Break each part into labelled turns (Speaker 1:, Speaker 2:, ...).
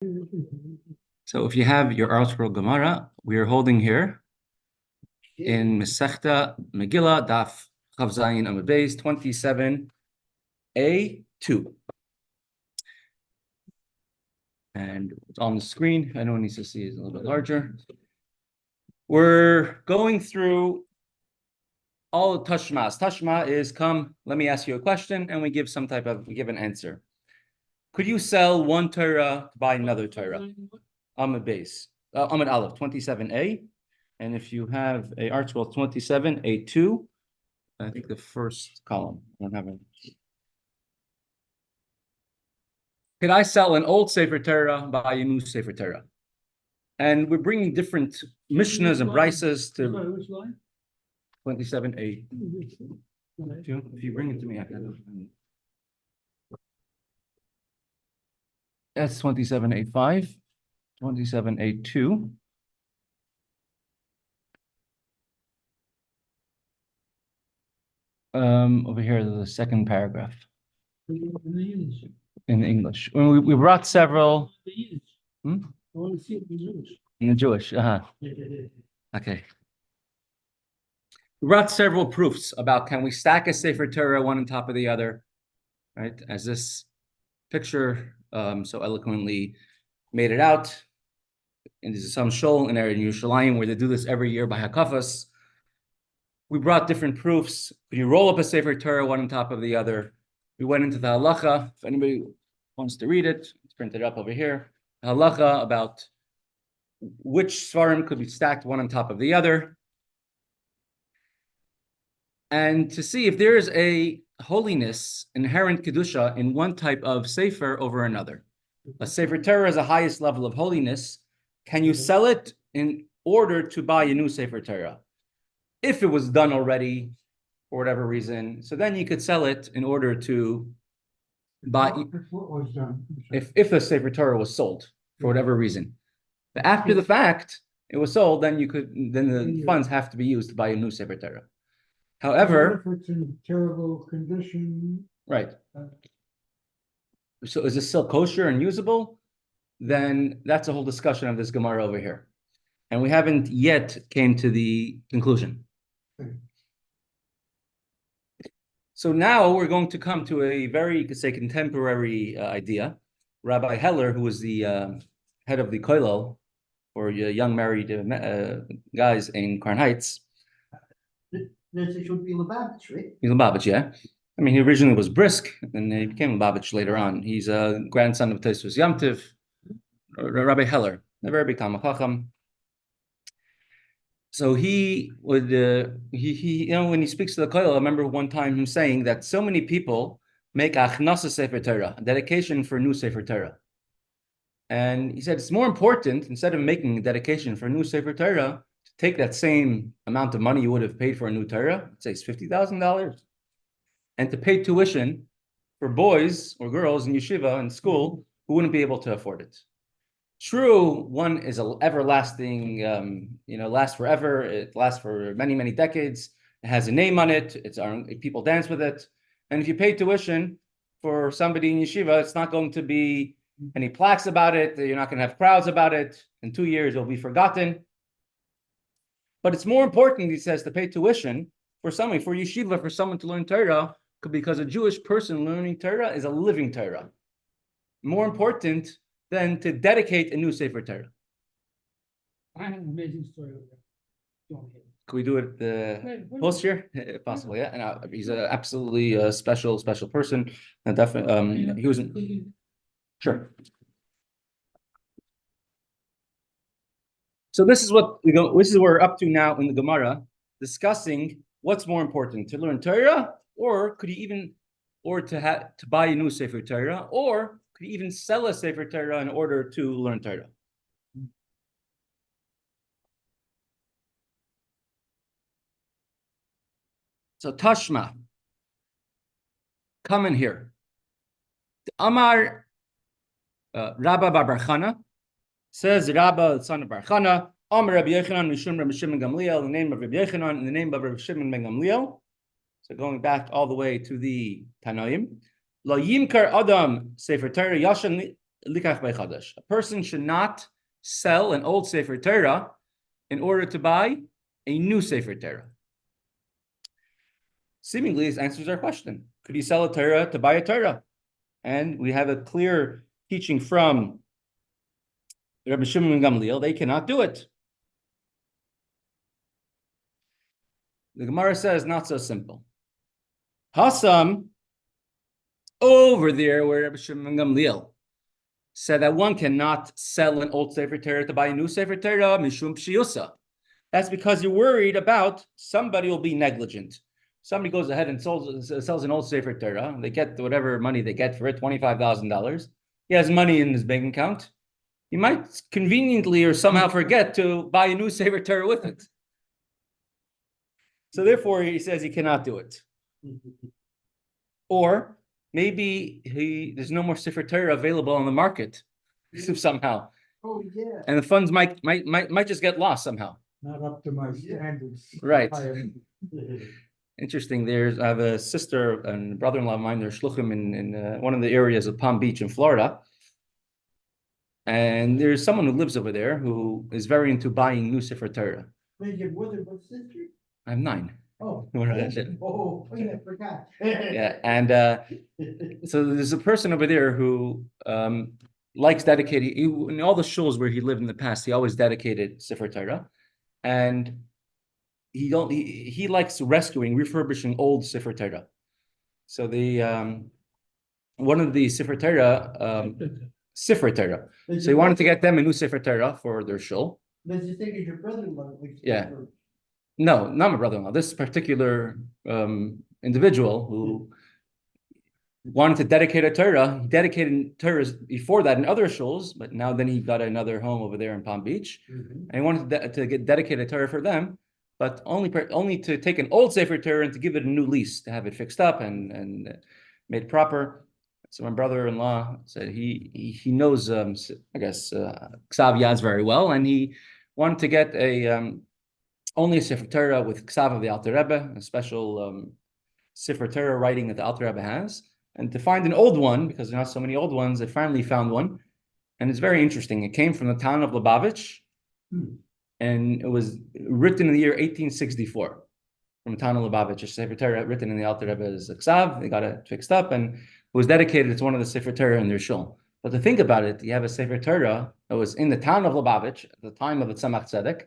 Speaker 1: So if you have your article Gemara, we are holding here in Mesechta Megillah Daf Chav Zayin Amud Beis 27a2. And it's on the screen. I know it needs to see it a little bit larger. We're going through all the tashmas. Tashma is come, let me ask you a question, and we give an answer. Could you sell one Torah to buy another Torah? Amud Beis, Amud Aleph, 27a. And if you have a article 27a2, I think the first column. I don't have it. Could I sell an old Sefer Torah, buy a new Sefer Torah? And we're bringing different Mishnahs and Brisas to 27a. If you bring it to me, I can. That's 27a5, 27a2. Over here, the second paragraph. In English. When we brought several. I want to see it in Jewish. In the Jewish, Okay. We brought several proofs about can we stack a Sefer Torah one on top of the other, right? As this picture so eloquently made it out. And there's some shul in Yerushalayim where they do this every year by Hakafas. We brought different proofs. When you roll up a Sefer Torah one on top of the other, we went into the halacha. If anybody wants to read it, it's printed up over here. Halacha about which svarim could be stacked one on top of the other. And to see if there is a holiness, inherent kedusha in one type of sefer over another. A Sefer Torah is the highest level of holiness. Can you sell it in order to buy a new Sefer Torah? If it was done already, for whatever reason, so then you could sell it in order to buy. If the Sefer Torah was sold for whatever reason, but after the fact it was sold, then the funds have to be used to buy a new Sefer Torah. However,
Speaker 2: if it's in terrible condition,
Speaker 1: right. So is this still kosher and usable? Then that's a whole discussion of this Gemara over here, and we haven't yet came to the conclusion. So now we're going to come to a very, you could say, contemporary idea. Rabbi Heller, who was the head of the Kollel for young married guys in Crown Heights.
Speaker 2: It should be Lubavitch, right?
Speaker 1: Lubavitch, yeah. I mean, he originally was Brisk, and he became Lubavitch later on. He's a grandson of Tosfos Yamtiv, Rabbi Heller, a very big Talmid Chacham. So he would, when he speaks to the Kollel, I remember one time him saying that so many people make achnasa Sefer Torah, a dedication for a new Sefer Torah. And he said it's more important, instead of making a dedication for a new Sefer Torah, to take that same amount of money you would have paid for a new Torah, say it's $50,000, and to pay tuition for boys or girls in yeshiva and school who wouldn't be able to afford it. True, one is an everlasting, lasts forever. It lasts for many, many decades. It has a name on it. People dance with it. And if you pay tuition for somebody in yeshiva, it's not going to be any plaques about it. You're not going to have crowds about it. In 2 years, it'll be forgotten. But it's more important, he says, to pay tuition for yeshiva, for someone to learn Torah, because a Jewish person learning Torah is a living Torah. More important than to dedicate a new Sefer Torah.
Speaker 2: I have an amazing story over there.
Speaker 1: Can we do it post here, if possible? Yeah, and he's an absolutely special person, and definitely he was sure. So this is what we go. This is what we're up to now in the Gemara, discussing what's more important: to learn Torah, or could you even, or to buy a new Sefer Torah, or could you even sell a Sefer Torah in order to learn Torah? So Tashma, come in here. Amar Rabba Bar Chana, says Rabba, the son of Bar Chana, Amar Rabbi Yochanan Mishum Rabbi Shimon Gamliel, the name of Rabbi Yochanan, in the name of Rabbi Shimon ben Gamliel. So going back all the way to the Tanoim. Lo yimkar adam Sefer Torah yashan likach beichadash. A person should not sell an old Sefer Torah in order to buy a new Sefer Torah. Seemingly, this answers our question. Could you sell a Torah to buy a Torah? And we have a clear teaching from Rabbi Shimon and Gamliel. They cannot do it. The Gemara says not so simple. Hassam, over there where Rabbi Shimon and Gamliel said that one cannot sell an old Sefer Torah to buy a new Sefer Torah, mishum pshiyusa. That's because you're worried about somebody will be negligent. Somebody goes ahead and sells an old Sefer Torah. They get whatever money they get for it, $25,000. He has money in his bank account. He might conveniently or somehow forget to buy a new Sefer Torah with it. So therefore, he says he cannot do it. Or maybe there's no more Sefer Torah available on the market somehow.
Speaker 2: Oh, yeah.
Speaker 1: And the funds might just get lost somehow.
Speaker 2: Not up to my standards.
Speaker 1: Right. Interesting. I have a sister and brother-in-law of mine. They're shluchim in one of the areas of Palm Beach in Florida. And there's someone who lives over there who is very into buying new Sefer Torah.
Speaker 2: Wait, your brother, what sister?
Speaker 1: I have 9.
Speaker 2: Oh.
Speaker 1: Yeah,
Speaker 2: I forgot.
Speaker 1: and so there's a person over there who likes dedicating. In all the shuls where he lived in the past, he always dedicated Sefer Torah, and he likes refurbishing old Sefer Torah. So one of the Sefer Torah. So he wanted to get them a new Sefer Torah for their shul.
Speaker 2: Does you think it's your brother-in-law?
Speaker 1: Yeah. No, not my brother-in-law. This particular individual who wanted to dedicate a Torah. He dedicated Torahs before that in other shuls, but now then he got another home over there in Palm Beach, and he wanted to get dedicated a Torah for them, but only to take an old Sefer Torah and to give it a new lease, to have it fixed up and made proper. So my brother-in-law said he knows I guess Ksav Yaz very well, and he wanted to get only a Sefer Torah with Ksav of the Alter Rebbe, a special Sefer Torah writing that the Alter Rebbe has, and to find an old one, because there are not so many old ones, they finally found one, and it's very interesting. It came from the town of Lubavitch, and it was written in the year 1864 from the town of Lubavitch. A Sefer Torah written in the Alter Rebbe's Ksav. They got it fixed up, and it was dedicated to one of the Sefer Torah in their shul. But to think about it, you have a Sefer Torah that was in the town of Lubavitch at the time of the Tzemach Tzedek,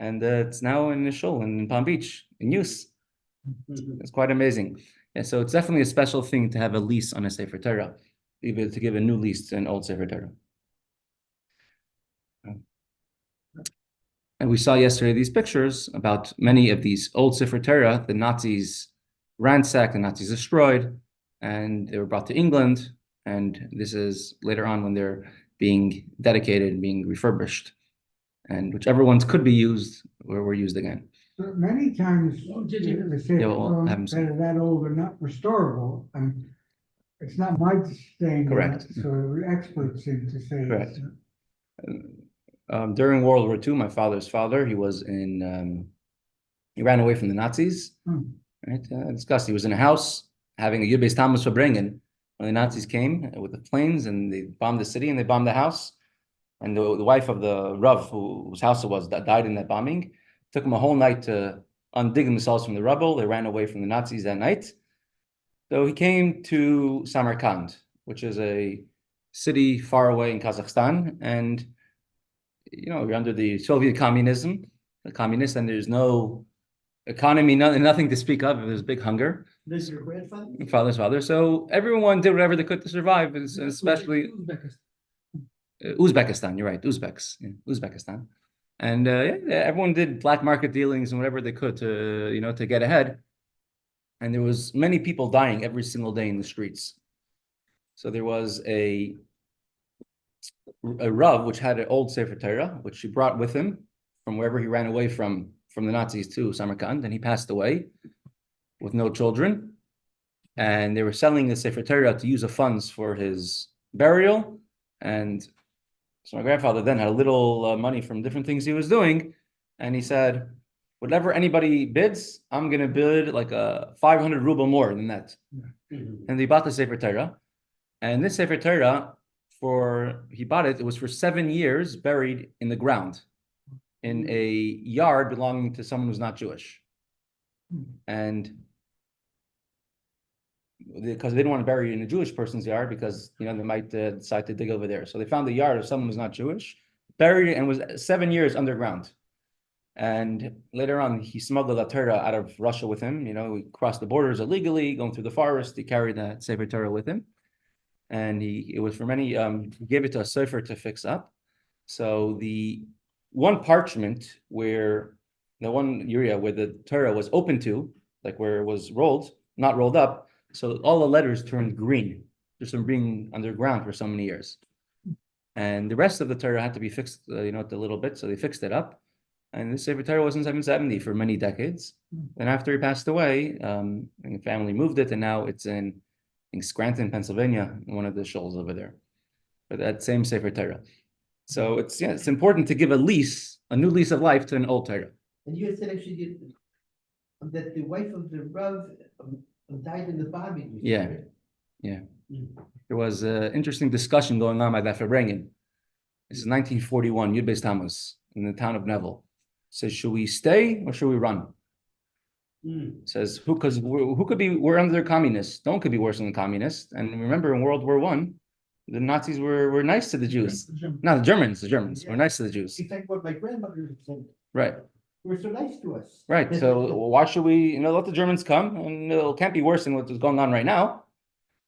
Speaker 1: and it's now in the shul in Palm Beach in use. It's quite amazing. Yeah, so it's definitely a special thing to have a lease on a Sefer Torah, even to give a new lease to an old Sefer Torah. And we saw yesterday these pictures about many of these old Sefer Torah the Nazis ransacked, the Nazis destroyed, and they were brought to England. And this is later on when they're being dedicated, being refurbished, and whichever ones could be used were used again.
Speaker 2: So many times, the Sefer Torah that are that old are not restorable, and it's not my saying.
Speaker 1: Correct.
Speaker 2: That, so experts seem to say.
Speaker 1: Correct. During World War II, my father's father, he ran away from the Nazis. Right? Discussed. He was in a house having a Yud Beis Tammuz Verbringen when the Nazis came with the planes and they bombed the city and they bombed the house. And the wife of the Rav, whose house it was, that died in that bombing. Took them a whole night to undig themselves from the rubble. They ran away from the Nazis that night. So he came to Samarkand, which is a city far away in Kazakhstan. And, you're under the Soviet communism, and there's no economy, nothing to speak of. There's big hunger.
Speaker 2: This is your grandfather?
Speaker 1: My father's father. So everyone did whatever they could to survive, especially Uzbekistan. You're right, Uzbeks, Uzbekistan. And everyone did black market dealings and whatever they could to get ahead. And there was many people dying every single day in the streets. So there was a Rav which had an old Sefer Torah, which he brought with him from wherever he ran away from the Nazis to Samarkand, and he passed away with no children. And they were selling the Sefer Torah to use the funds for his burial. And so my grandfather then had a little money from different things he was doing, and he said, whatever anybody bids, I'm going to bid like a 500 ruble more than that. And they bought the Sefer Torah. And this Sefer Torah, he bought it. It was for 7 years buried in the ground in a yard belonging to someone who's not Jewish. And because they didn't want to bury it in a Jewish person's yard because, they might decide to dig over there. So they found the yard of someone who's not Jewish, buried it, and was 7 years underground. And later on, he smuggled a Torah out of Russia with him. He crossed the borders illegally, going through the forest. He carried that Sefer Torah with him. And he gave it to a Sefer to fix up. So the one parchment the one area where the Torah was open to, like where it was not rolled up, so all the letters turned green, just from being underground for so many years. And the rest of the Torah had to be fixed, a little bit, so they fixed it up. And the Sefer Torah was in 770 for many decades. And after he passed away, the family moved it, and now it's in Scranton, Pennsylvania, one of the shuls over there, for that same Sefer Torah. So it's important to give a new lease of life to an old Torah.
Speaker 3: And you had said actually that the wife of the Rav died in the bombing.
Speaker 1: Yeah. There was an interesting discussion going on by that Farbrengen. This is 1941, Yud Beis Tammuz, in the town of Neville. It says, should we stay or should we run? It says, who could be, we're under communists. No one could be worse than the communists. And remember, in World War I, the Nazis were nice to the Jews. No, the Germans were nice to the Jews.
Speaker 3: In fact, what my grandmother said.
Speaker 1: Right.
Speaker 3: They were so nice to us.
Speaker 1: Right. So why should we, let the Germans come? And it can't be worse than what is going on right now.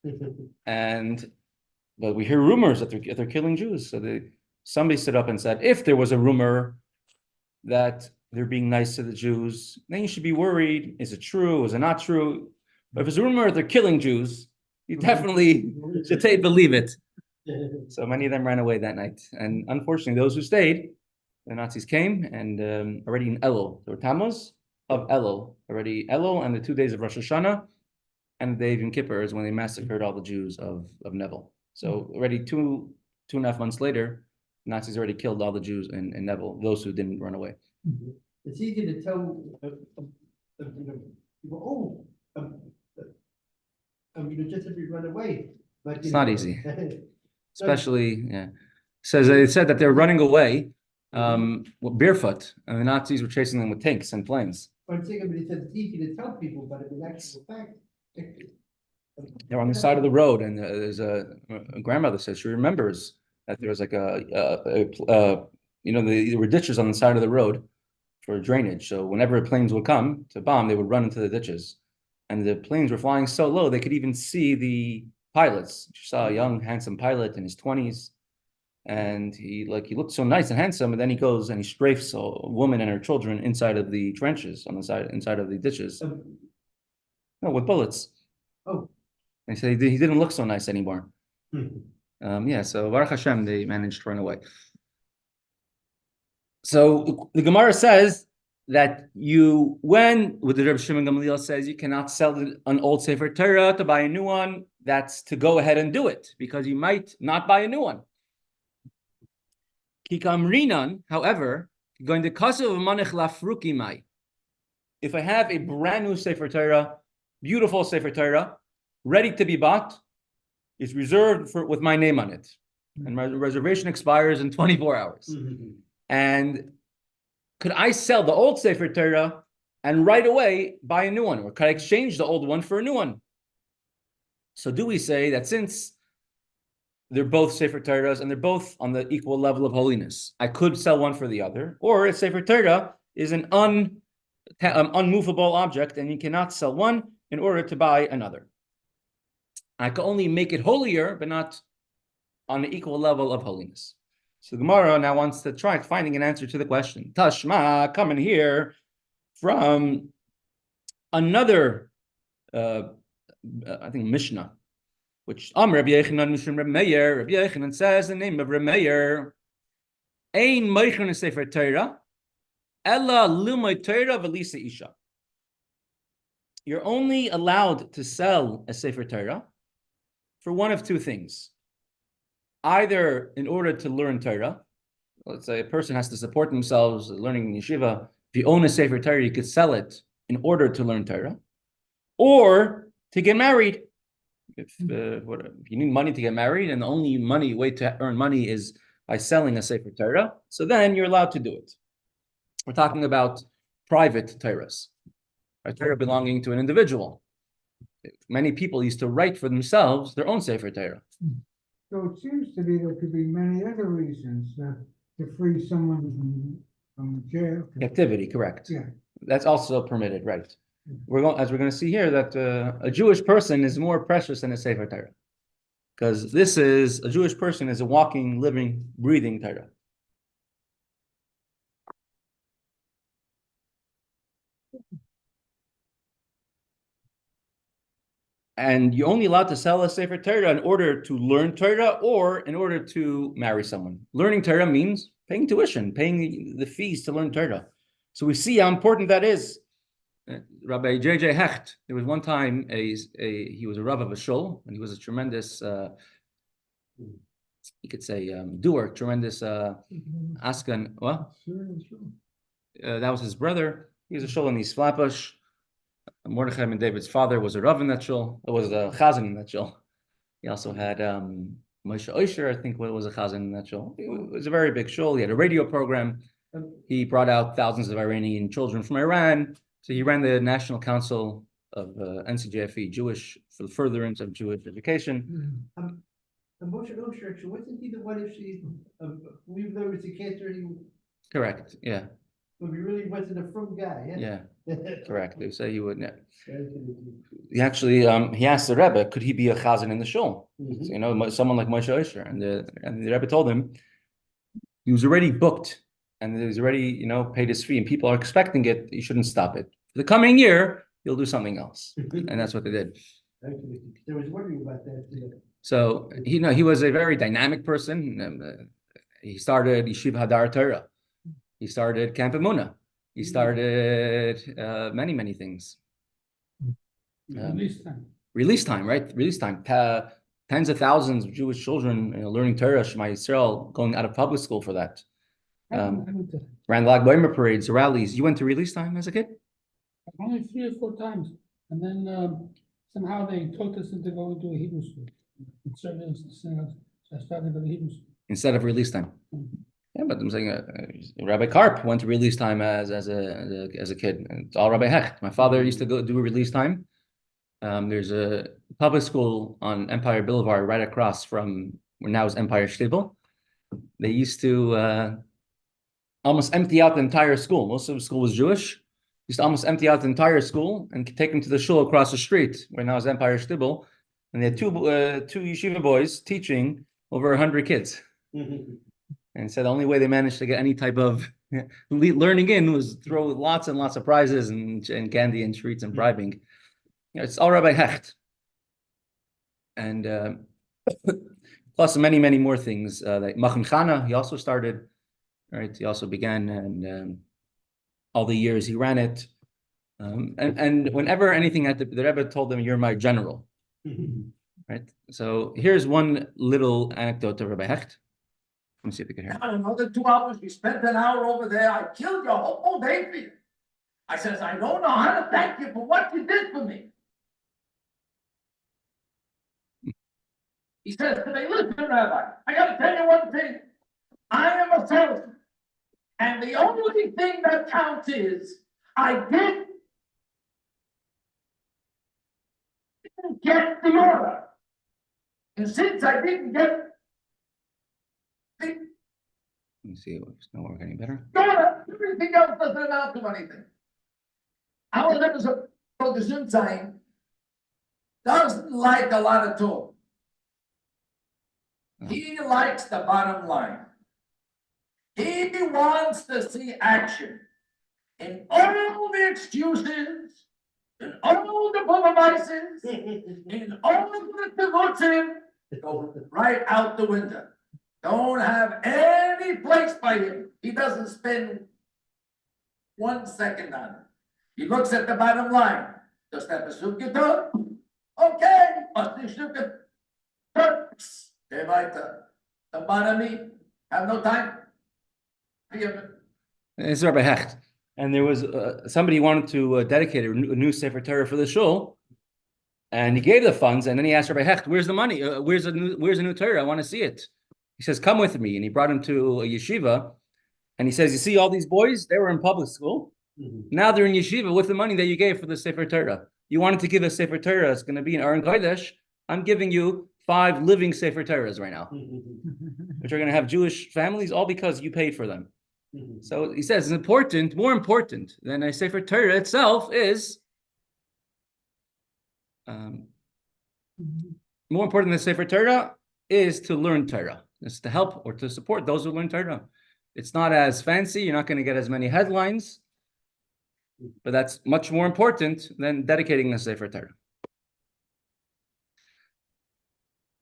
Speaker 1: But we hear rumors that they're killing Jews. So somebody stood up and said, if there was a rumor that they're being nice to the Jews, then you should be worried. Is it true? Is it not true? But if it's a rumor that they're killing Jews, you definitely should believe it. So many of them ran away that night. And unfortunately, those who stayed, the Nazis came, and already in Elul, there were Tammuz of Elul, already Elul, and the 2 days of Rosh Hashanah, and the day of Yom Kippur is when they massacred all the Jews of Neville. So already two and a half months later, Nazis already killed all the Jews in Neville, those who didn't run away.
Speaker 3: It's easy to tell people, just if you run away. But
Speaker 1: it's not easy. Especially, It said that they're running away barefoot, and the Nazis were chasing them with tanks and planes.
Speaker 3: I'm saying, it says it's easy to tell people, but in actual fact,
Speaker 1: They're on the side of the road, and there's a grandmother says she remembers that there was like there were ditches on the side of the road for drainage. So whenever planes would come to bomb, they would run into the ditches, and the planes were flying so low they could even see the pilots. She saw a young, handsome pilot in his 20s, and he looked so nice and handsome, and then he goes and he strafes a woman and her children inside of the trenches on the side, inside of the ditches. No, with bullets.
Speaker 3: Oh.
Speaker 1: And so he didn't look so nice anymore. So Baruch Hashem, they managed to run away. So the Gemara says that with the Rebbe Shimon Gamliel says you cannot sell an old Sefer Torah to buy a new one, that's to go ahead and do it, because you might not buy a new one. Kikam Rinan, however, going to Kasav Manech Lafruki Mai. If I have a brand new Sefer Torah, beautiful Sefer Torah, ready to be bought, it's reserved with my name on it. And my reservation expires in 24 hours. And could I sell the old Sefer Torah and right away buy a new one? Or could I exchange the old one for a new one? So do we say that since they're both Sefer Torahs and they're both on the equal level of holiness, I could sell one for the other? Or a Sefer Torah is an unmovable object and you cannot sell one in order to buy another. I can only make it holier, but not on the equal level of holiness. So Gemara now wants to try finding an answer to the question. Tashma, coming here from another, I think, Mishnah, which Rabbi Yechanan Mishum Rebbe Meir. Rabbi Yechanan says the name of Rebbe Meir. Ein Meichon Sefer Torah, Ella Lilmod Torah V'Lisa Isha. You're only allowed to sell a Sefer Torah for one of two things. Either in order to learn Torah, let's say a person has to support themselves learning in yeshiva. If you own a Sefer Torah, you could sell it in order to learn Torah, or to get married. if you need money to get married, and the only way to earn money is by selling a Sefer Torah, so then you're allowed to do it. We're talking about private Torahs, a Torah belonging to an individual. Many people used to write for themselves their own Sefer Torah.
Speaker 2: So it seems to be there could be many other reasons to free someone from jail.
Speaker 1: Captivity, correct.
Speaker 2: Yeah.
Speaker 1: That's also permitted, right? As we're going to see here, that a Jewish person is more precious than a Sefer Torah, because a Jewish person is a walking, living, breathing Torah. And you're only allowed to sell a Sefer Torah in order to learn Torah or in order to marry someone. Learning Torah means paying tuition, paying the fees to learn Torah. So we see how important that is. Rabbi J.J. Hecht, there was one time he was a Rav of a shul, and he was a tremendous, you could say, doer, tremendous askan. What? That was his brother. He was a shul in East Flatbush. Mordechai and David's father was a Rav in that shul. It was a Chazan in that shul. He also had Moshe Oisher, I think, was a Chazan in that shul. It was a very big shul. He had a radio program. He brought out thousands of Iranian children from Iran. So he ran the National Council of NCJFE, Jewish, for the furtherance of Jewish education.
Speaker 3: Moshe Oisher, wasn't he the one if we there was a cancer?
Speaker 1: Correct. Yeah.
Speaker 3: But he really wasn't a frum guy. Yeah.
Speaker 1: Correct. They say he would. Yeah. He actually he asked the Rebbe, could he be a chazan in the shul? Someone like Moshe Oisher, and the Rebbe told him he was already booked and he was already paid his fee, and people are expecting it. You shouldn't stop it. For the coming year, you'll do something else, and that's what they did.
Speaker 3: I was wondering about that too.
Speaker 1: So he was a very dynamic person. He started Yeshiva Hadar Torah. He started Camp Emunah. He started many things. Release time, right? Release time. Tens of thousands of Jewish children learning Torah, Shema Yisrael, going out of public school for that. Ran Lag B'Omer parades, rallies. You went to release time as a kid?
Speaker 4: Only 3 or 4 times. And then somehow they talked us into going to a Hebrew school. So I started at a Hebrew school.
Speaker 1: Instead of release time. Yeah, but I'm saying Rabbi Karp went to release time as a kid. It's all Rabbi Hecht. My father used to go do a release time. There's a public school on Empire Boulevard right across from where now is Empire Shtibel. They used to almost empty out the entire school. Most of the school was Jewish. Used to almost empty out the entire school and take them to the shul across the street where now is Empire Shtibel. And they had two yeshiva boys teaching over 100 kids. And said the only way they managed to get any type of learning in was throw lots and lots of prizes and candy and treats and bribing. It's all Rabbi Hecht. And plus many more things. Like Machan Chana, he also started, right? He also began, and all the years he ran it. And whenever anything had the Rebbe told them, "You're my general." Right? So here's one little anecdote of Rabbi Hecht. Let me see if we can hear.
Speaker 5: Another 2 hours. We spent an hour over there. I killed your whole day for you. I says, I don't know how to thank you for what you did for me. He says to me, listen, Rabbi, I got to tell you one thing. I am a salesman. And the only thing that counts is I didn't get the order. And since I didn't get
Speaker 1: Let me see if it's not working any better.
Speaker 5: everything else doesn't amount to anything. Our Rebbe the Gesundheit doesn't like a lot of talk. He likes the bottom line. He wants to see action. In all the excuses, in all the compromises, in all the devotion, go right out the window. Don't have any place by him. He doesn't spend 1 second on it. He looks at the bottom line. Does that besuk get done? Okay. Must the shuk get the bottom have no time.
Speaker 1: It's Rabbi Hecht. And there was somebody wanted to dedicate a new Sefer Torah for the shul. And he gave the funds, and then he asked Rabbi Hecht, "Where's the money? Where's the new Torah? I want to see it." He says, "Come with me." And he brought him to a yeshiva, and he says, "You see all these boys? They were in public school. Now they're in yeshiva with the money that you gave for the Sefer Torah. You wanted to give a Sefer Torah. It's going to be an Aron Kodesh. I'm giving you 5 living Sefer Torahs right now, which are going to have Jewish families, all because you paid for them." So he says, it's important, more important than a Sefer Torah itself is, more important than Sefer Torah is to learn Torah. It's to help or to support those who learn Torah. It's not as fancy. You're not going to get as many headlines, but that's much more important than dedicating a Sefer Torah.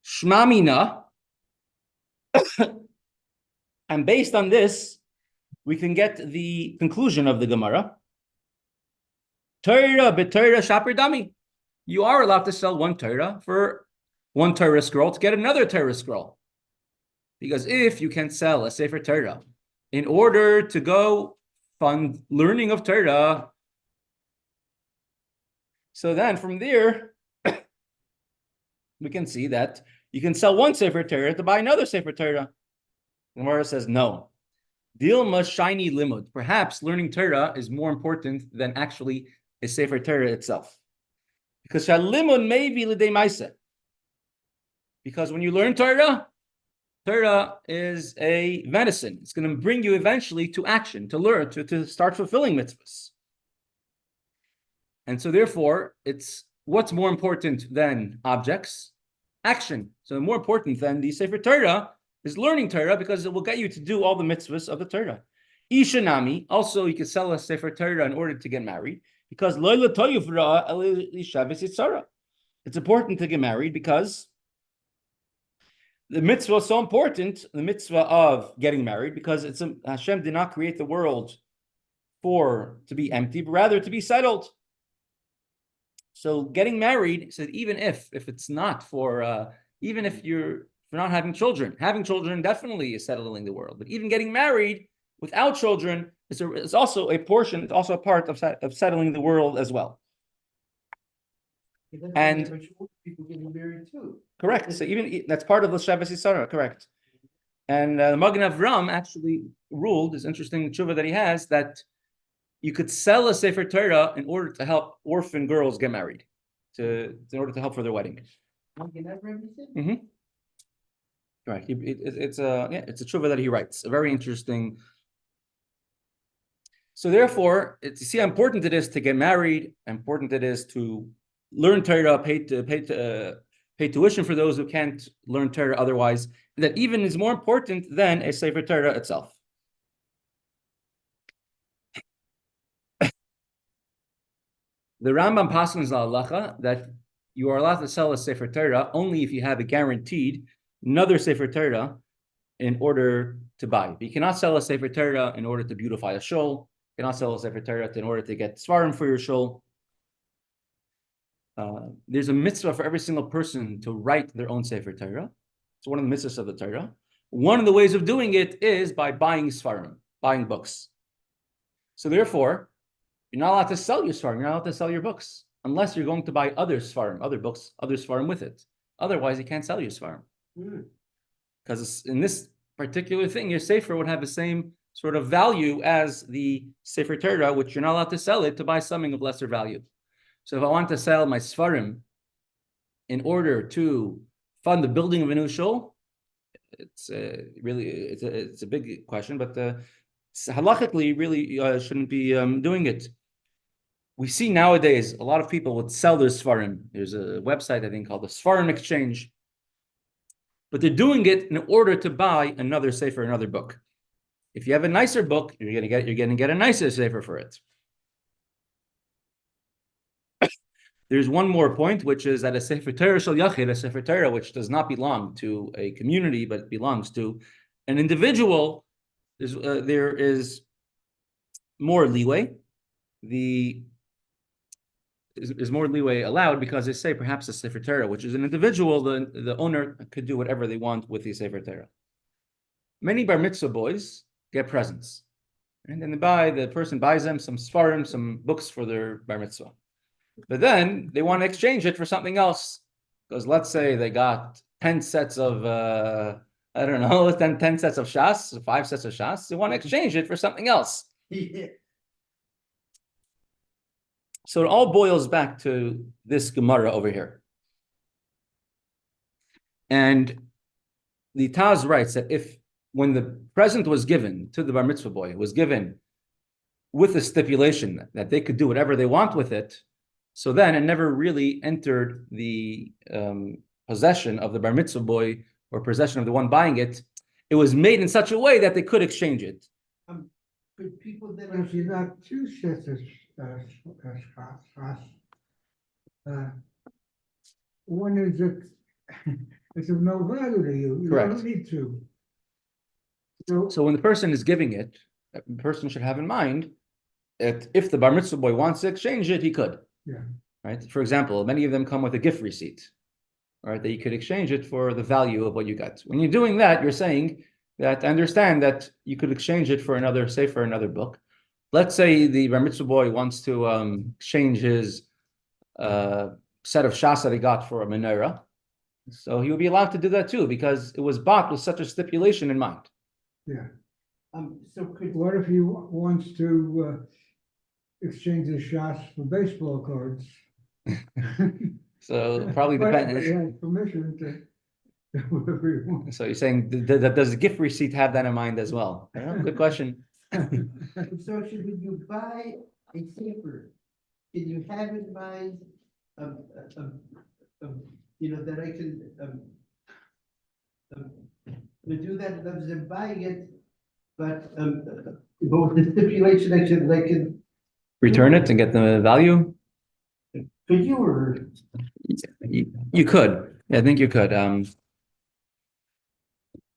Speaker 1: Shma Mina. And based on this, we can get the conclusion of the Gemara. Torah b'Torah shaper dami. You are allowed to sell one Torah for one Torah scroll to get another Torah scroll. Because if you can sell a Sefer Torah in order to go fund learning of Torah, so then from there, we can see that you can sell one Sefer Torah to buy another Sefer Torah. The Gemara says no. Dilma shiny limud. Perhaps learning Torah is more important than actually a Sefer Torah itself. Because shalimud may be l'dei ma'aseh. Because when you learn Torah, Torah is a medicine. It's going to bring you eventually to action, to learn, to start fulfilling mitzvahs. And so therefore, it's what's more important than objects? Action. So more important than the Sefer Torah is learning Torah, because it will get you to do all the mitzvahs of the Torah. Ishanami, also you can sell a Sefer Torah in order to get married, because it's important to get married because the mitzvah is so important, the mitzvah of getting married, because Hashem did not create the world to be empty, but rather to be settled. So getting married, said even if it's not for, even if you're not having children definitely is settling the world. But even getting married without children is also a portion, it's also a part of settling the world as well. And
Speaker 3: people getting married too.
Speaker 1: Correct. So even that's part of the Shabbos Yisara, correct. And the Magen Avram actually ruled, this interesting tshuva that he has, that you could sell a Sefer Torah in order to help orphan girls get married, in order to help for their wedding. Mm-hmm. Right. It's a tshuva that he writes. A very interesting. So therefore, you see how important it is to get married. How important it is to learn Torah, pay tuition for those who can't learn Torah otherwise. That even is more important than a Sefer Torah itself. The Rambam passes la halacha that you are allowed to sell a Sefer Torah only if you have a guaranteed another Sefer Torah in order to buy. But you cannot sell a Sefer Torah in order to beautify a shul. You cannot sell a Sefer Torah in order to get svarim for your shul. There's a mitzvah for every single person to write their own Sefer Torah. It's one of the mitzvahs of the Torah. One of the ways of doing it is by buying svarim, buying books. So therefore, you're not allowed to sell your svarim. You're not allowed to sell your books unless you're going to buy other svarim, other books, other svarim with it. Otherwise, you can't sell your svarim. Because in this particular thing, your Sefer would have the same sort of value as the Sefer Torah, which you're not allowed to sell it to buy something of lesser value. So if I want to sell my svarim in order to fund the building of a new shul, it's a big question, but halachically really shouldn't be doing it. We see nowadays a lot of people would sell their svarim. There's a website I think called the Svarim Exchange, but they're doing it in order to buy another sefer, another book. If you have a nicer book, you're going to get a nicer sefer for it. There's one more point, which is that a Sefer Torah shel yachid, a Sefer Torah which does not belong to a community, but belongs to an individual, there is more leeway. There's more leeway allowed because they say perhaps a Sefer Torah, which is an individual, the owner could do whatever they want with the Sefer Torah. Many bar mitzvah boys get presents, and then the person buys them some svarim, some books for their bar mitzvah. But then they want to exchange it for something else. Because let's say they got 10 sets of, I don't know, 10 sets of shas, 5 sets of shas. They want to exchange it for something else.
Speaker 3: Yeah.
Speaker 1: So it all boils back to this Gemara over here. And the Taz writes that when the present was given to the bar mitzvah boy, it was given with the stipulation that they could do whatever they want with it, so then it never really entered the possession of the bar mitzvah boy or possession of the one buying it. It was made in such a way that they could exchange it.
Speaker 3: Could people that
Speaker 2: But if you got 2 sets of shas, one is it's of no value to you. You
Speaker 1: Correct.
Speaker 2: don't need to.
Speaker 1: So when the person is giving it, the person should have in mind that if the bar mitzvah boy wants to exchange it, he could.
Speaker 2: Yeah.
Speaker 1: Right. For example, many of them come with a gift receipt, right? That you could exchange it for the value of what you got. When you're doing that, you're saying that understand that you could exchange it for another, say for another book. Let's say the bar mitzvah boy wants to exchange his set of shas that he got for a menorah. So he would be allowed to do that too, because it was bought with such a stipulation in mind.
Speaker 2: Yeah.
Speaker 3: so could,
Speaker 2: What if he wants to exchange his shas for baseball cards?
Speaker 1: So probably
Speaker 2: But
Speaker 1: depends.
Speaker 2: he has permission to do whatever he wants.
Speaker 1: So you're saying, does the gift receipt have that in mind as well? Yeah, good question.
Speaker 3: so should when you buy a sefer, can you have in mind, that I can, to do that, in terms of buying it, but with the stipulation I can,
Speaker 1: Return it and get the value?
Speaker 3: could you, or?
Speaker 1: You could. Yeah, I think you could.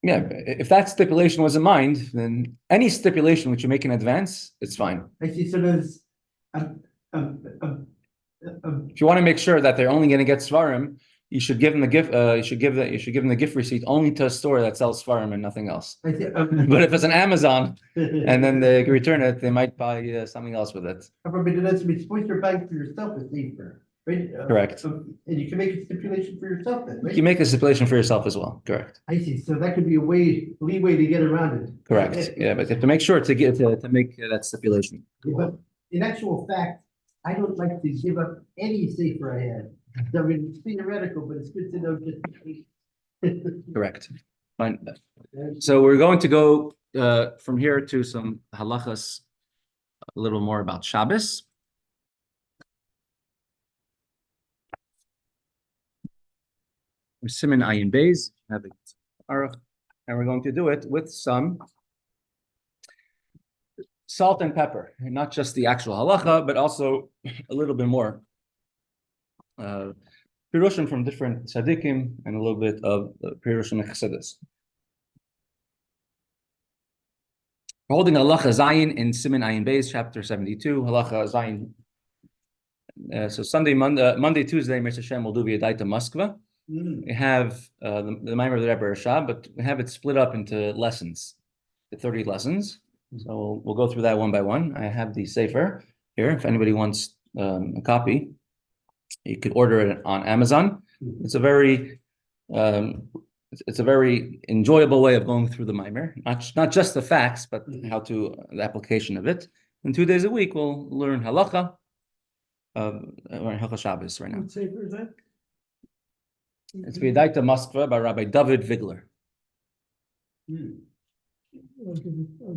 Speaker 1: Yeah, if that stipulation was in mind, then any stipulation which you make in advance, it's fine.
Speaker 3: I see, so there's,
Speaker 1: If you want to make sure that they're only going to get svarim, you should give them the gift. You should give the gift receipt only to a store that sells svarim and nothing else.
Speaker 3: I see,
Speaker 1: But if it's an Amazon and then they return it, they might buy something else with it.
Speaker 3: But it's supposed to buy for yourself a sefer, right?
Speaker 1: Correct.
Speaker 3: And you can make a stipulation for yourself then, right?
Speaker 1: You make a stipulation for yourself as well. Correct.
Speaker 3: I see, so that could be a leeway to get around it.
Speaker 1: Correct. Yeah, but you have to make sure to make that stipulation.
Speaker 3: But in actual fact, I don't like to give up any sefer I had. I mean, it's theoretical, but it's good to know just in case.
Speaker 1: Correct. Fine. So we're going to go from here to some halachas, a little more about Shabbos. Siman Ayin Beis, have it, and we're going to do it with some salt and pepper, and not just the actual halacha, but also a little bit more pirushim from different tzaddikim and a little bit of pirushim chassidus. We're holding halacha zayin in Siman Ayin Beis, chapter 72. Halacha zayin. So Monday, Tuesday, Mr. Hashem will do V'yadaita Moskva. We have the Maimer of the Rebbe Hershel, but we have it split up into lessons, the 30 lessons. So we'll go through that one by one. I have the Sefer here. If anybody wants a copy, you could order it on Amazon. It's a very enjoyable way of going through the Maimer, not just the facts, but the application of it. And 2 days a week, we'll learn halacha, learn halacha Shabbos right now.
Speaker 2: What sefer is that?
Speaker 1: It's V'yadaita Moskva by Rabbi David Vigler.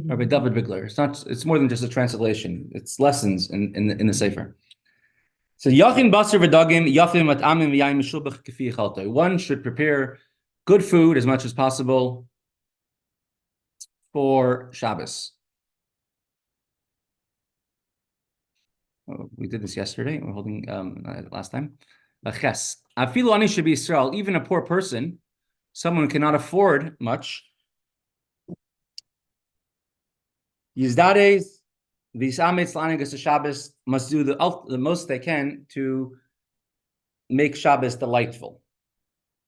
Speaker 1: Rabbi David Vigler. It's more than just a translation. It's lessons in the Sefer. So Yachin Basar V'Dagim Yafim At'amim V'Yayim Meshubach K'fi Yechalto. One should prepare good food as much as possible for Shabbos. We did this yesterday. We're holding last time. Ches. Afilu ani should be Israel. Even a poor person, someone who cannot afford much. Yizdades, these amitz lanigas Shabbos must do the most they can to make Shabbos delightful.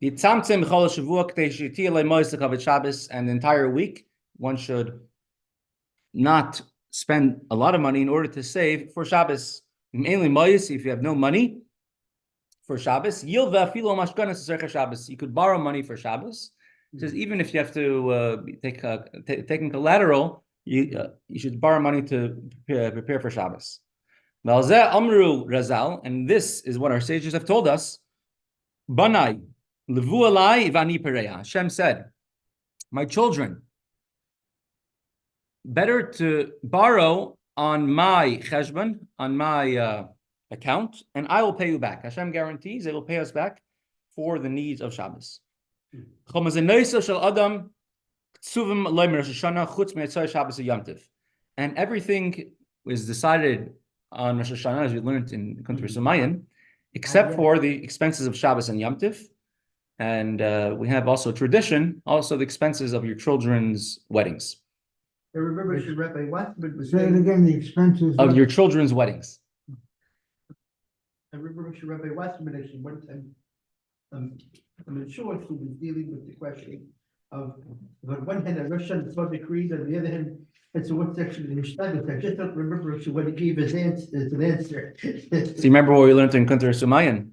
Speaker 1: Yitzamtzim chol shavua k'tei she'tiyah le'moisach avet Shabbos, and the entire week one should not spend a lot of money in order to save for Shabbos. If you have no money for Shabbos, you could borrow money for Shabbos. It says even if you have to take collateral, you should borrow money to prepare for Shabbos. Amru Razal, and this is what our sages have told us. Banai, levu alai vani pereya. Hashem said, my children, better to borrow on my cheshbon, on my account, and I will pay you back. Hashem guarantees it will pay us back for the needs of Shabbos. And everything is decided on Rosh Hashanah, as we learned in Kuntur Sumayan, except for the expenses of Shabbos and Yom Tiv. And we have also tradition, also the expenses of your children's weddings.
Speaker 3: I remember Rabbi Watson was
Speaker 2: Say it
Speaker 3: saying,
Speaker 2: again, the expenses.
Speaker 1: Of your children's weddings.
Speaker 3: I remember Rabbi Watson mentioned one time, I'm sure he was dealing with the question of, on one hand, a Russian public creed, on the other hand, it's what section of the Mishnah. I just don't remember what he gave as an answer.
Speaker 1: So you remember what we learned in Kuntur Sumayan?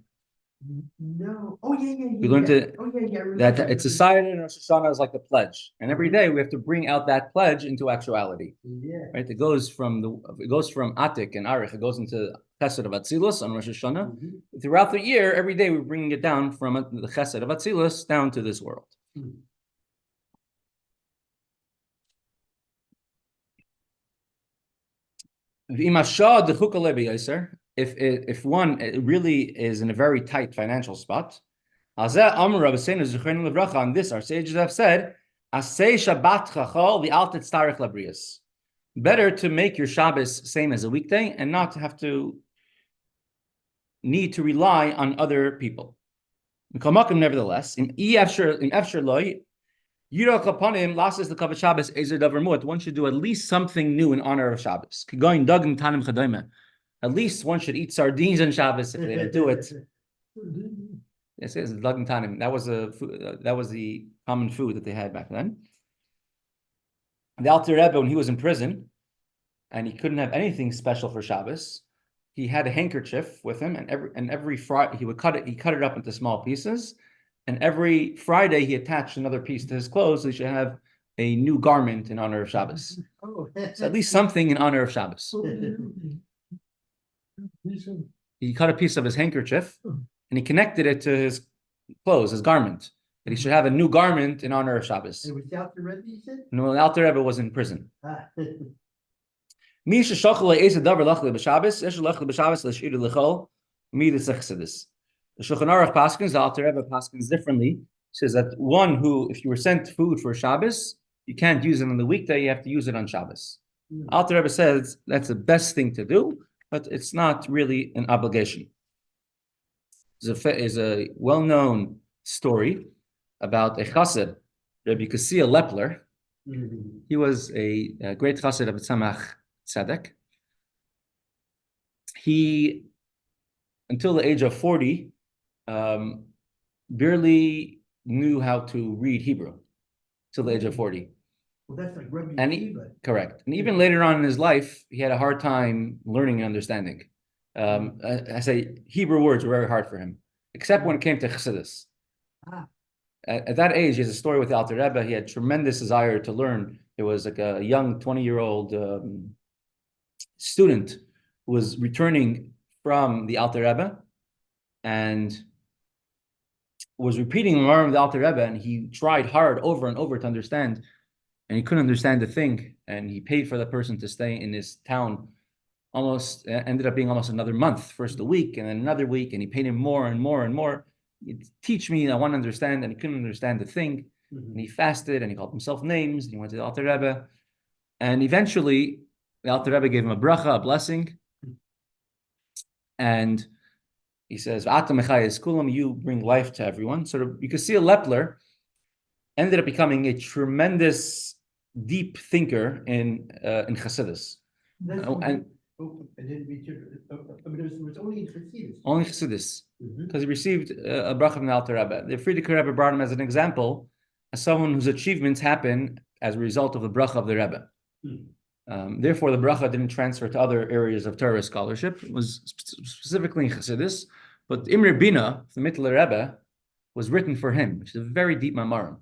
Speaker 3: No. Oh, yeah.
Speaker 1: We learned it,
Speaker 3: Oh, yeah.
Speaker 1: that it's decided in Rosh Hashanah as like the pledge, and every day we have to bring out that pledge into actuality.
Speaker 3: Yeah.
Speaker 1: Right? It goes from Atik and Arich. It goes into Chesed of Atzilus on Rosh Hashanah.
Speaker 3: Mm-hmm.
Speaker 1: Throughout the year, every day we're bringing it down from the Chesed of Atzilus down to this world.
Speaker 3: Mm-hmm.
Speaker 1: If one really is in a very tight financial spot, on this our sages have said, better to make your Shabbos same as a weekday and not to have to need to rely on other people. Nevertheless, one should do at least something new in honor of Shabbos. At least one should eat sardines on Shabbos if they didn't do it. It says dagim tanim. That was the common food that they had back then. The Alter Rebbe, when he was in prison, and he couldn't have anything special for Shabbos, he had a handkerchief with him, and every Friday he would cut it up into small pieces, and every Friday he attached another piece to his clothes, so he should have a new garment in honor of Shabbos.
Speaker 3: Oh.
Speaker 1: So at least something in honor of Shabbos. He cut a piece of his handkerchief and he connected it to his clothes, his garment. That he should have a new garment in honor of Shabbos.
Speaker 3: It was the Alter Rebbe, you said?
Speaker 1: No, the Alter Rebbe was in prison.
Speaker 3: Ah.
Speaker 1: The Shulchan Aruch paskins, the Alter Rebbe paskins differently. Says that one who, if you were sent food for Shabbos, you can't use it on the weekday, you have to use it on Shabbos. Alter Rebbe says that's the best thing to do, but it's not really an obligation. There's a well-known story about a chassid, Rabbi Tzvi. He was a great chassid of Tzemach Tzedek. He, until the age of 40, barely knew how to read Hebrew till the age of 40.
Speaker 3: Well, that's like Rabbi
Speaker 1: And
Speaker 3: Tzvi.
Speaker 1: correct. And even later on in his life, he had a hard time learning and understanding. I say Hebrew words were very hard for him, except when it came to Chassidus. At that age, he has a story with the Alter Rebbe. He had tremendous desire to learn. There was like a young 20-year-old student who was returning from the Alter Rebbe and was repeating the Gemara of the Alter Rebbe, and he tried hard over and over to understand, and he couldn't understand the thing, and he paid for the person to stay in his town. Almost ended up being almost another month, first a week and then another week, and he paid him more and more and more. Teach me, I want to understand, and he couldn't understand the thing. And he fasted and he called himself names, and he went to the Alter Rebbe, and eventually the Alter Rebbe gave him a bracha, a blessing, and he says, you bring life to everyone. So you can see a Lepler ended up becoming a tremendous, deep thinker in Chassidus. And
Speaker 3: I didn't reach it. It was only in Chassidus.
Speaker 1: Only Chassidus, because he received a bracha from the Alter Rebbe. The Friedrich Rebbe brought him as an example, as someone whose achievements happen as a result of the bracha of the Rebbe. Therefore, the bracha didn't transfer to other areas of Torah scholarship. It was specifically in Chassidus. But Imre Bina, the Mittler Rebbe, was written for him, which is a very deep mamarim.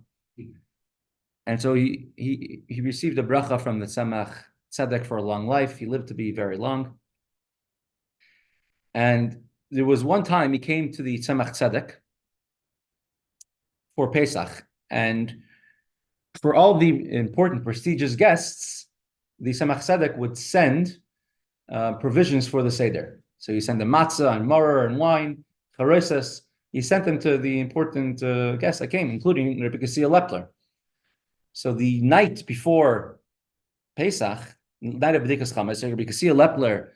Speaker 1: And so he received a bracha from the Tzemach Tzedek for a long life. He lived to be very long. And there was one time he came to the Tzemach Tzedek for Pesach. And for all the important, prestigious guests, the Tzemach Tzedek would send provisions for the Seder. So he sent them matzah and maror and wine, charoses. He sent them to the important guests that came, including Rebbe Lepler. So the night before Pesach, night of B'dikas Chametz, Rebbe Lepler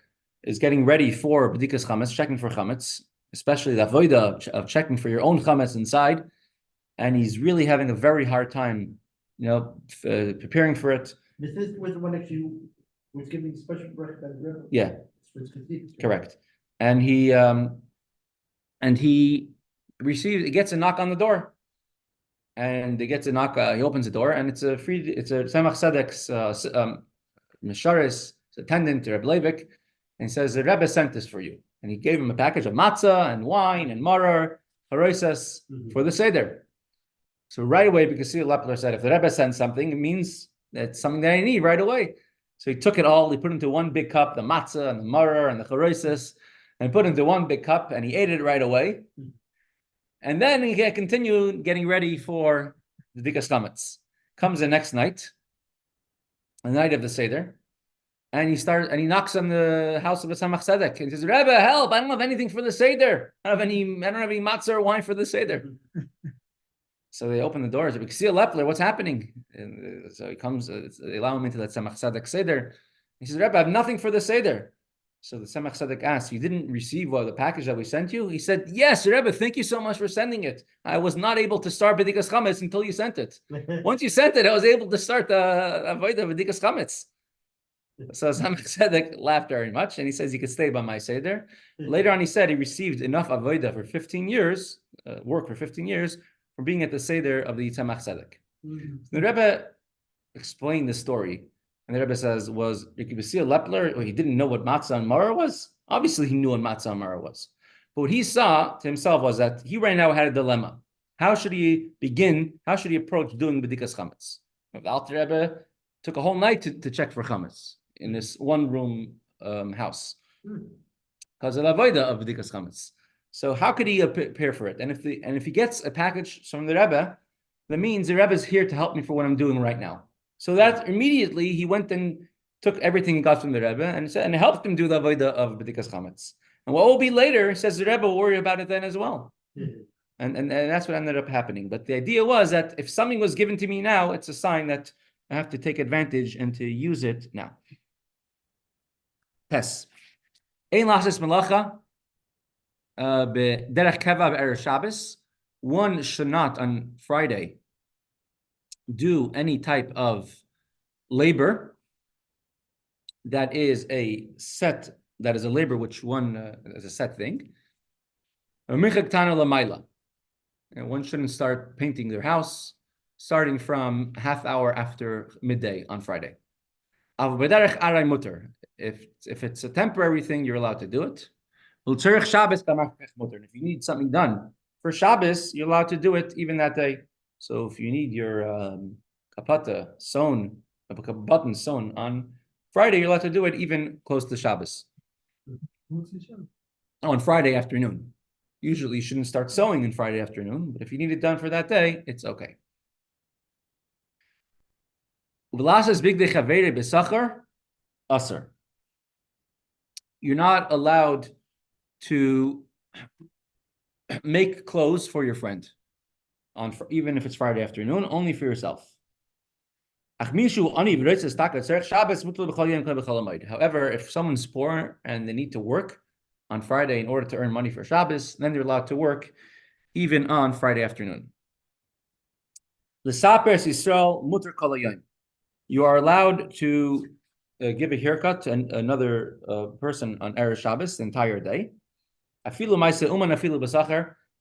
Speaker 1: is getting ready for B'dikas Chametz, checking for Chametz, especially the avodah of checking for your own Chametz inside. And he's really having a very hard time, preparing for it.
Speaker 3: This was the one that you was giving special bracha by the Rebbe.
Speaker 1: Yeah, correct. And he gets a knock on the door, and he gets a knock. He opens the door, and it's a Tzemach Tzedek's Misharis, attendant, Rebbe Leivik, and he says the Rebbe sent this for you, and he gave him a package of matzah and wine and maror, haroisas for the seder. So right away, because Lepler said, if the Rebbe sends something, it means that's something that I need right away. So he took it all, he put it into one big cup, the matzah and the maror and the charoises, and put it into one big cup, and he ate it right away. And then he continued getting ready for the B'dikas Chametz. Comes the next night, the night of the Seder, and he knocks on the house of the Tzemach Tzedek. He says, Rebbe, help, I don't have anything for the Seder. I don't have any matzah or wine for the Seder. So they open the doors. Lepler, what's happening? And so he comes. They allow him into that Tzemach Tzedek Seder. He says, Rebbe, I have nothing for the Seder. So the Tzemach Tzedek asks, you didn't receive the package that we sent you? He said, yes, Rebbe, thank you so much for sending it. I was not able to start B'dikas Chametz until you sent it. Once you sent it, I was able to start the avodah of B'dikas Chametz. So Tzemach Tzedek laughed very much, and he says he could stay by my Seder. Later on, he said he received enough avodah for 15 years, work for 15 years, for being at the Seder of the Tzemach Tzedek. The Rebbe explained the story, and the Rebbe says, was Lepler, he didn't know what matzah and maror was? Obviously, he knew what matzah and maror was. But what he saw to himself was that he right now had a dilemma. How should he approach doing B'dikas Chametz? The Alter Rebbe took a whole night to check for Chametz in this one-room house because of the avodah of B'dikas Chametz. So how could he prepare for it? And if he gets a package from the Rebbe, that means the Rebbe is here to help me for what I'm doing right now. So that immediately he went and took everything he got from the Rebbe and helped him do the avodah of B'dikas Chametz. And what will be later, says the Rebbe, will worry about it then as well. And that's what ended up happening. But the idea was that if something was given to me now, it's a sign that I have to take advantage and to use it now. Tes. Ein lasis melacha. Derech keva be'erev Shabbos, one should not on Friday do any type of labor that is a labor which one is a set thing. And one shouldn't start painting their house starting from half hour after midday on Friday. If it's a temporary thing, you're allowed to do it. If you need something done for Shabbos, you're allowed to do it even that day. So if you need your kapata sewn, a button sewn on Friday, you're allowed to do it even close to Shabbos. On Friday afternoon. Usually you shouldn't start sewing on Friday afternoon, but if you need it done for that day, it's okay. You're not allowed to make clothes for your friend, even if it's Friday afternoon, only for yourself. However, if someone's poor and they need to work on Friday in order to earn money for Shabbos, then they're allowed to work even on Friday afternoon. You are allowed to give a haircut to another person on Erev Shabbos the entire day.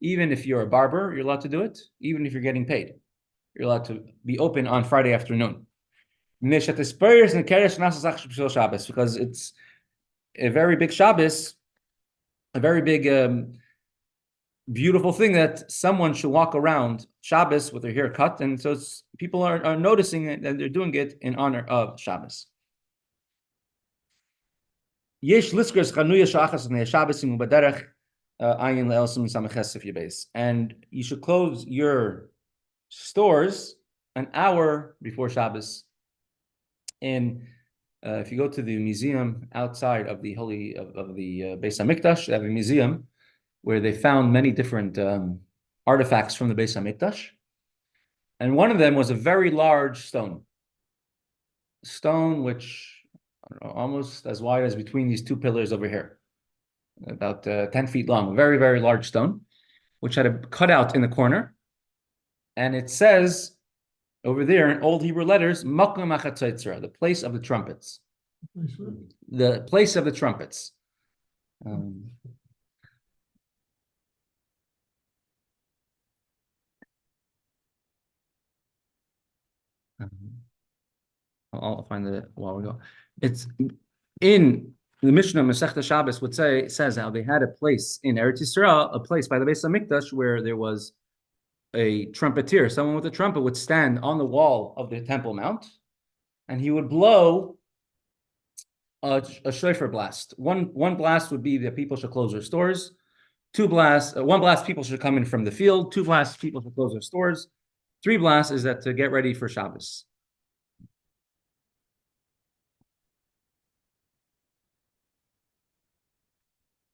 Speaker 1: Even if you're a barber, you're allowed to do it. Even if you're getting paid, you're allowed to be open on Friday afternoon. Because it's a very big Shabbos, a very big, beautiful thing that someone should walk around Shabbos with their hair cut, and so people are noticing it and they're doing it in honor of Shabbos. Yesh liskers chanuya shachas Shabbos baderech ayin leelsim samaches if you base, and you should close your stores an hour before Shabbos. And if you go to the museum outside of the Beis Hamikdash, they have a museum where they found many different artifacts from the Beis Hamikdash, and one of them was a very large stone which I don't know, almost as wide as between these two pillars over here, about 10 feet long, very, very large stone, which had a cutout in the corner, and it says over there in old Hebrew letters, Makom HaChatzotzra, the place of the trumpets. The place of the trumpets. I'll find it while we go. It's in the Mishnah Mesechta Shabbos says how they had a place in Eretz Yisrael, a place by the Beis Hamikdash where there was a trumpeter, someone with a trumpet would stand on the wall of the Temple Mount, and he would blow a shofar blast. One blast would be that people should close their stores. One blast, people should come in from the field. 2 blasts, people should close their stores. 3 blasts is that to get ready for Shabbos.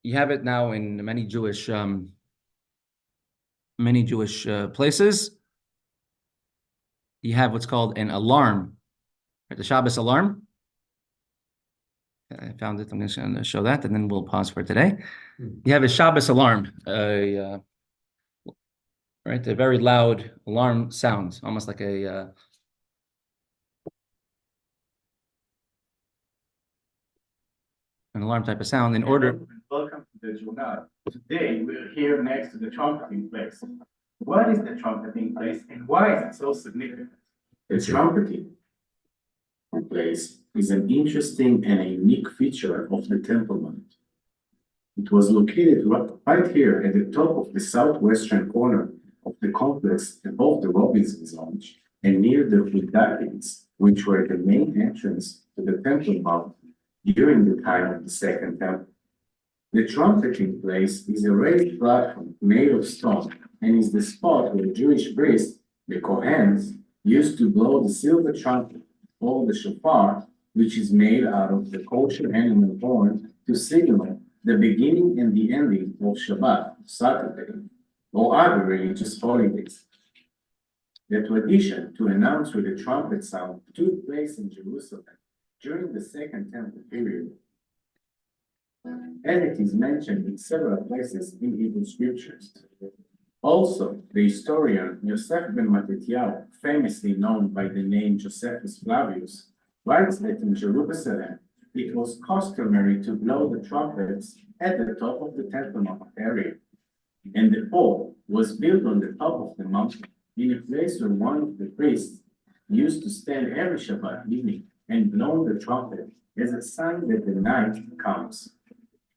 Speaker 1: You have it now in many Jewish places. You have what's called an alarm, right? The Shabbos alarm. I found it. I'm just going to show that, and then we'll pause for today. You have a Shabbos alarm, right? A very loud alarm sound, almost like an alarm type of sound.
Speaker 6: Welcome to the Journal. Today we're here next to the trumpeting place. What is the trumpeting place and why is it so significant? The trumpeting place is an interesting and a unique feature of the Temple Mount. It was located right here at the top of the southwestern corner of the complex above the Robinson's Lounge and near the Gates, which were the main entrance to the Temple Mount during the time of the Second Temple. The trumpeting place is a raised platform made of stone and is the spot where Jewish priests, the Kohens, used to blow the silver trumpet, called the shofar, which is made out of the kosher animal horn to signal the beginning and the ending of Shabbat, Saturday, or other religious holidays. The tradition to announce with the trumpet sound took place in Jerusalem during the Second Temple period, and it is mentioned in several places in Hebrew scriptures. Also, the historian Yosef ben Matityahu, famously known by the name Josephus Flavius, writes that in Jerusalem it was customary to blow the trumpets at the top of the Temple Mount area, and the pole was built on the top of the mountain in a place where one of the priests used to stand every Shabbat evening and blow the trumpet as a sign that the night comes.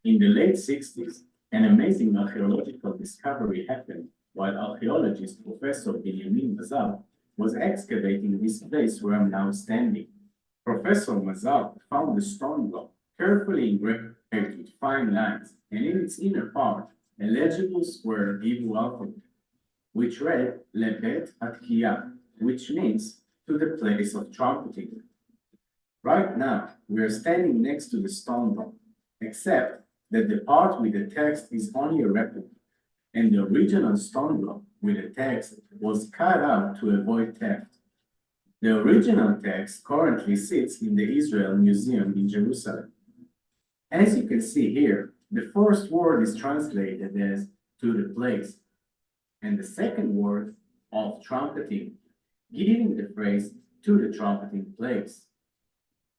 Speaker 6: In the late 60s, an amazing archaeological discovery happened while archaeologist Professor Benjamin Mazal was excavating this place where I'm now standing. Professor Mazal found a stone block carefully engraved with fine lines, and in its inner part, a legible square Hebrew alphabet, which read Lebet Atkiya, which means to the place of trumpeting. Right now, we are standing next to the stone block, except that the part with the text is only a replica, and the original stone block with the text was cut out to avoid theft. The original text currently sits in the Israel Museum in Jerusalem. As you can see here, the first word is translated as to the place, and the second word of trumpeting, giving the phrase to the trumpeting place.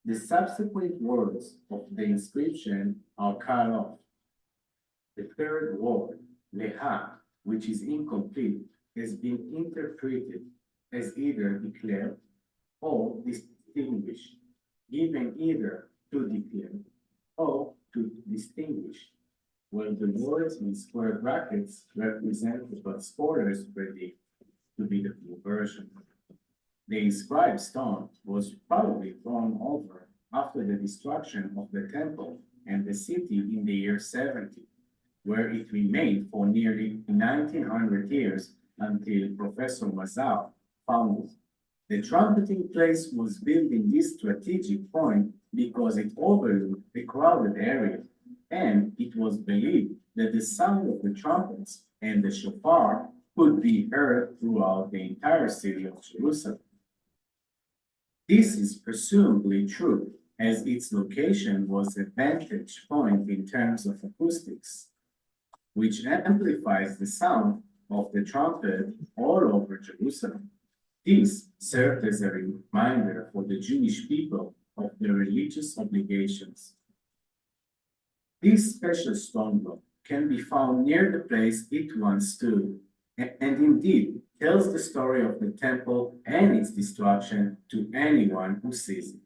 Speaker 6: The subsequent words of the inscription are cut off. The third word, leha, which is incomplete, has been interpreted as either declared or distinct distinguish, given either to declare or to distinguish, where the words in square brackets represent what scholars predict to be the full version. The inscribed stone was probably thrown over after the destruction of the temple and the city in the year 70, where it remained for nearly 1900 years until Professor Mazal found it. The trumpeting place was built in this strategic point because it overlooked the crowded area, and it was believed that the sound of the trumpets and the shofar could be heard throughout the entire city of Jerusalem. This is presumably true, as its location was a vantage point in terms of acoustics, which amplifies the sound of the trumpet all over Jerusalem. This served as a reminder for the Jewish people of their religious obligations. This special stone block can be found near the place it once stood, and indeed tells the story of the temple and its destruction to anyone who sees it.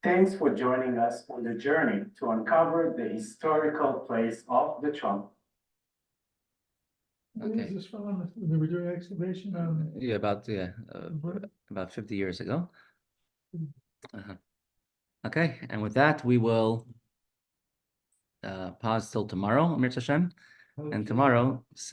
Speaker 6: Thanks for joining us on the journey to uncover the historical place of the trumpet.
Speaker 4: When
Speaker 1: Okay.
Speaker 4: was this from? When they were doing excavation on?
Speaker 1: Yeah, about 50 years ago. Okay, and with that, we will pause till tomorrow, Amir Hashem. And tomorrow, same